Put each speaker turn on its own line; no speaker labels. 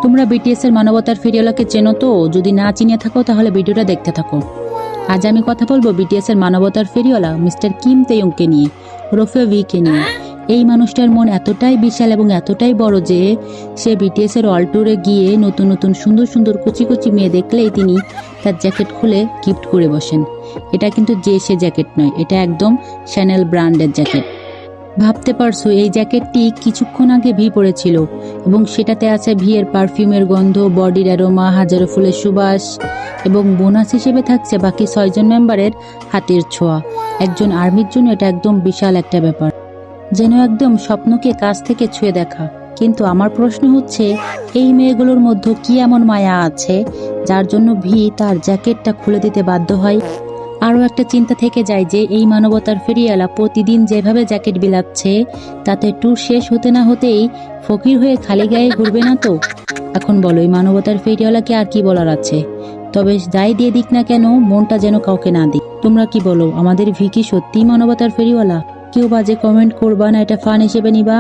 তোমরা বিটিএস এর মানবতার ফেরিওয়ালাকে চেনো তো? যদি না চিনে থাকো তাহলে ভিডিওটা দেখতে থাকো। আজ আমি কথা বলবো বিটিএস এর মানবতার ফেরিওয়ালা মিস্টার কিম তেয়ংকে নিয়ে, ওরফে ভিকে নিয়ে। এই মানুষটার মন এতটাই বিশাল এবং এতটাই বড় যে সে বিটিএস এর ওয়ার্ল্ড ট্যুরে গিয়ে নতুন নতুন সুন্দর সুন্দর কুচি কুচি মেয়ে দেখলেই তিনি তার জ্যাকেট খুলে গিফট করে বসেন। এটা কিন্তু যে সে জ্যাকেট নয়, এটা একদম শ্যানেল ব্র্যান্ডের জ্যাকেট। ভাবতে পারছো এই জ্যাকেটটি কিছুক্ষণ আগে ভি পরেছিল এবং সেটাতে আছে ভি এর পারফিউমের গন্ধ, বডির অ্যারোমা, হাজারো ফুলের সুবাস এবং বোনাস হিসেবে থাকছে বাকি 6 জন মেম্বারের হাতের ছোঁয়া। একজন আর্মির জন্য এটা একদম বিশাল একটা ব্যাপার, যেন একদম স্বপ্নকে কাছ থেকে ছুঁয়ে দেখা। কিন্তু আমার প্রশ্ন হচ্ছে, এই মেয়েগুলোর মধ্যে কি এমন মায়া আছে যার জন্য ভি তার জ্যাকেটটা খুলে দিতে বাধ্য হয়? আরও একটা চিন্তা থেকে যায় যে এই মানবতার ফেরিওয়ালা প্রতিদিন যেভাবে জ্যাকেট বিলাচ্ছে তাতে ট্যুর শেষ হতে না হতেই ফকির হয়ে খালি গায়ে ঘুরবে না তো? এখন বলো এই মানবতার ফেরিওয়ালাকে আর কি বলার আছে? তবে যাই দিয়ে দিক না কেন, মনটা যেন কাউকে না দিক। তোমরা কি বলো, আমাদের ভি কি সত্যিই মানবতার ফেরিওয়ালা? কেউ বাজে কমেন্ট করবা না, এটা ফান হিসেবে নিবা।